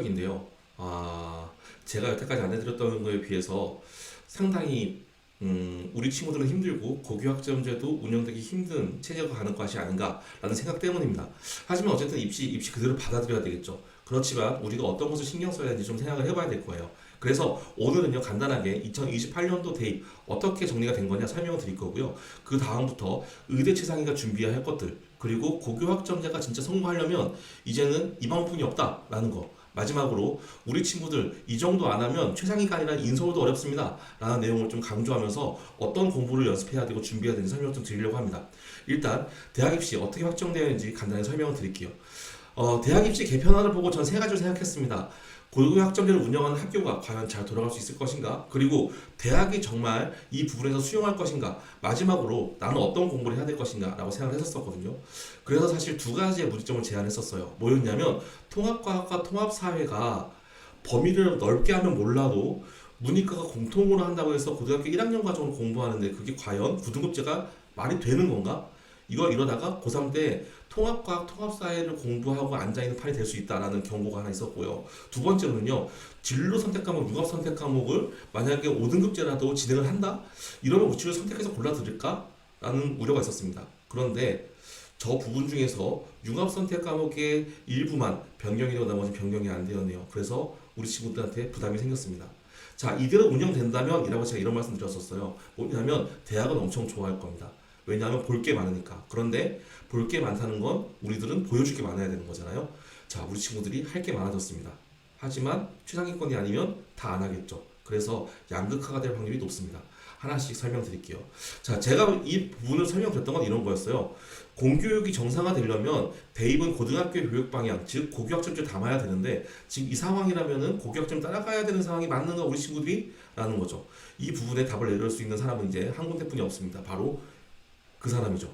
성적인데요. 제가 여태까지 안내드렸던 거에 비해서 상당히 우리 친구들은 힘들고 고교학점제도 운영되기 힘든 체제가 가는 것이 아닌가라는 생각 때문입니다. 하지만 어쨌든 입시 그대로 받아들여야 되겠죠. 그렇지만 우리가 어떤 것을 신경 써야 되는지 좀 생각을 해봐야 될 거예요. 그래서 오늘은요 간단하게 2028년도 대입 어떻게 정리가 된 거냐 설명을 드릴 거고요. 그 다음부터 의대 최상위가 준비해야 할 것들, 그리고 고교학점제가 진짜 성공하려면 이제는 이 방법뿐이 없다라는 거, 마지막으로 우리 친구들 이 정도 안 하면 최상위가 아니라 인서울도 어렵습니다 라는 내용을 좀 강조하면서 어떤 공부를 연습해야 되고 준비해야 되는지 설명을 좀 드리려고 합니다. 일단 대학 입시 어떻게 확정되어 있는지 간단히 설명을 드릴게요. 대학 입시 개편안을 보고 전 세 가지를 생각했습니다. 고교학점제를 운영하는 학교가 과연 잘 돌아갈 수 있을 것인가? 그리고 대학이 정말 이 부분에서 수용할 것인가? 마지막으로 나는 어떤 공부를 해야 될 것인가? 라고 생각을 했었거든요. 그래서 사실 두 가지의 문제점을 제안했었어요. 뭐였냐면 통합과학과 통합사회가 범위를 넓게 하면 몰라도 문이과가 공통으로 한다고 해서 고등학교 1학년 과정을 공부하는데 그게 과연 고등급제가 말이 되는 건가? 이거 이러다가 고3 때 통합과학, 통합사회를 공부하고 앉아있는 판이 될 수 있다라는 경고가 하나 있었고요. 두 번째로는요, 진로 선택 과목, 융합 선택 과목을 만약에 5등급제라도 진행을 한다? 이러면 우측을 선택해서 골라드릴까? 라는 우려가 있었습니다. 그런데 저 부분 중에서 융합 선택 과목의 일부만 변경이 되고 나머지 변경이 안 되었네요. 그래서 우리 친구들한테 부담이 생겼습니다. 자, 이대로 운영된다면 이라고 제가 이런 말씀 드렸었어요. 뭐냐면 대학은 엄청 좋아할 겁니다. 왜냐하면 볼 게 많으니까. 그런데 볼 게 많다는 건 우리들은 보여줄 게 많아야 되는 거잖아요. 자, 우리 친구들이 할 게 많아졌습니다. 하지만 최상위권이 아니면 다 안 하겠죠. 그래서 양극화가 될 확률이 높습니다. 하나씩 설명드릴게요. 자, 제가 이 부분을 설명드렸던 건 이런 거였어요. 공교육이 정상화되려면 대입은 고등학교 교육 방향, 즉 고교학점제 담아야 되는데 지금 이 상황이라면은 고교학점 따라가야 되는 상황이 맞는가 우리 친구들이? 라는 거죠. 이 부분에 답을 내릴 수 있는 사람은 이제 한 군데뿐이 없습니다. 바로 그 사람이죠.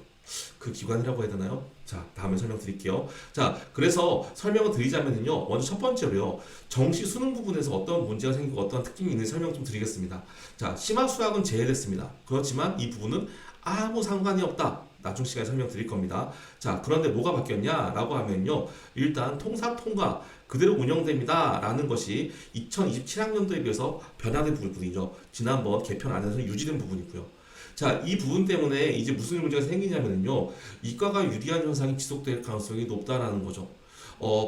그 기관이라고 해야 되나요? 자, 다음에 설명드릴게요. 자, 그래서 설명을 드리자면요. 먼저 첫 번째로요. 정시 수능 부분에서 어떤 문제가 생기고 어떤 특징이 있는지 설명 좀 드리겠습니다. 자, 심화 수학은 제외됐습니다. 그렇지만 이 부분은 아무 상관이 없다. 나중 시간에 설명드릴 겁니다. 자, 그런데 뭐가 바뀌었냐라고 하면요. 일단 통사 통과 그대로 운영됩니다. 라는 것이 2027학년도에 비해서 변화된 부분이죠. 지난번 개편 안에서 유지된 부분이고요. 자, 이 부분 때문에 이제 무슨 문제가 생기냐면요. 이과가 유리한 현상이 지속될 가능성이 높다라는 거죠.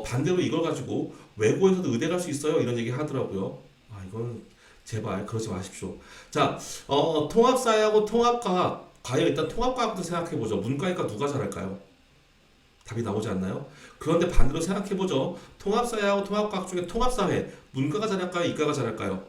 반대로 이걸 가지고 외고에서도 의대 갈 수 있어요. 이런 얘기 하더라고요. 이건 제발 그러지 마십시오. 자, 통합사회하고 통합과학. 과연 일단 통합과학부터 생각해보죠. 문과이과 누가 잘할까요? 답이 나오지 않나요? 그런데 반대로 생각해보죠. 통합사회하고 통합과학 중에 통합사회. 문과가 잘할까요? 이과가 잘할까요?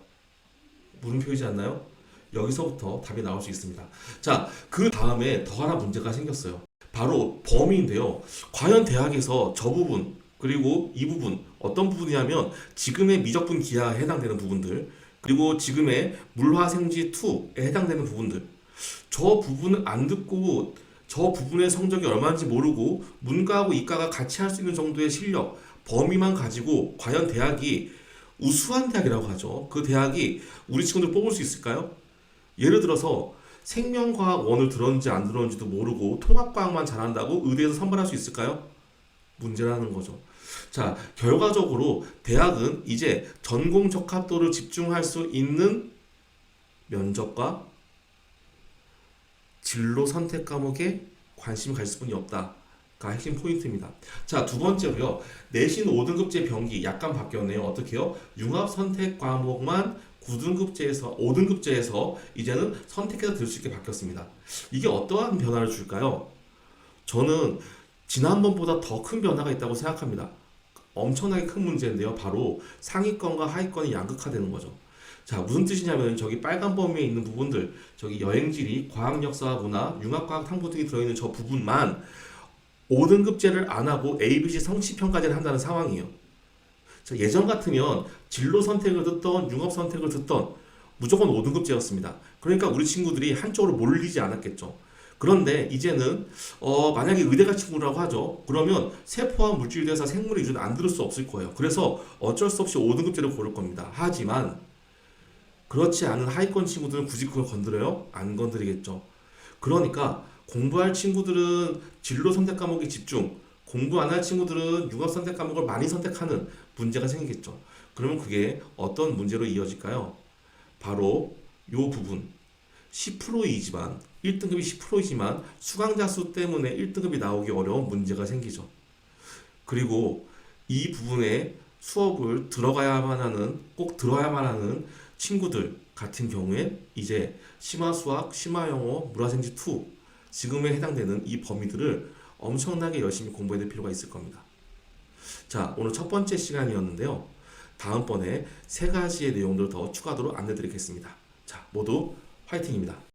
물음표이지 않나요? 여기서부터 답이 나올 수 있습니다. 자, 그 다음에 더 하나 문제가 생겼어요. 바로 범위인데요. 과연 대학에서 저 부분, 그리고 이 부분, 어떤 부분이냐면 지금의 미적분 기하에 해당되는 부분들, 그리고 지금의 물화생지2에 해당되는 부분들, 저 부분을 안 듣고 저 부분의 성적이 얼마인지 모르고 문과하고 이과가 같이 할 수 있는 정도의 실력, 범위만 가지고 과연 대학이 우수한 대학이라고 하죠. 그 대학이 우리 친구들 뽑을 수 있을까요? 예를 들어서 생명과학 원을 들었는지 안 들었는지도 모르고 통합과학만 잘한다고 의대에서 선발할 수 있을까요? 문제라는 거죠. 자, 결과적으로 대학은 이제 전공 적합도를 집중할 수 있는 면접과 진로 선택 과목에 관심을 가질 뿐이 없다. 가 핵심 포인트입니다. 자, 두 번째로요. 내신 5등급제 병기 약간 바뀌었네요. 어떻게요? 융합 선택 과목만 9등급제에서 5등급제에서 이제는 선택해서 들 수 있게 바뀌었습니다. 이게 어떠한 변화를 줄까요? 저는 지난번보다 더 큰 변화가 있다고 생각합니다. 엄청나게 큰 문제인데요. 바로 상위권과 하위권이 양극화되는 거죠. 자, 무슨 뜻이냐면 저기 빨간 범위에 있는 부분들, 저기 여행지리, 과학, 역사와 문화, 융합과학, 탐구 등이 들어있는 저 부분만 5등급제를 안 하고 ABC 성취평가제를 한다는 상황이에요. 자, 예전 같으면 진로 선택을 듣던 융합 선택을 듣던 무조건 5등급제였습니다. 그러니까 우리 친구들이 한쪽으로 몰리지 않았겠죠. 그런데 이제는 만약에 의대가 친구라고 하죠. 그러면 세포와 물질대사 생물 위주는 안 들을 수 없을 거예요. 그래서 어쩔 수 없이 5등급제를 고를 겁니다. 하지만 그렇지 않은 하위권 친구들은 굳이 그걸 건드려요? 안 건드리겠죠. 그러니까 공부할 친구들은 진로 선택 과목에 집중, 공부 안 할 친구들은 융합 선택 과목을 많이 선택하는 문제가 생기겠죠. 그러면 그게 어떤 문제로 이어질까요? 바로 요 부분 10%이지만 1등급이 10%이지만 수강자 수 때문에 1등급이 나오기 어려운 문제가 생기죠. 그리고 이 부분에 수업을 들어가야만 하는 꼭 들어야만 하는 친구들 같은 경우엔 이제 심화수학, 심화영어, 물화생지 2 지금에 해당되는 이 범위들을 엄청나게 열심히 공부해야 될 필요가 있을 겁니다. 자, 오늘 첫 번째 시간이었는데요. 다음번에 세 가지의 내용들을 더 추가적으로 안내드리겠습니다. 자, 모두 화이팅입니다.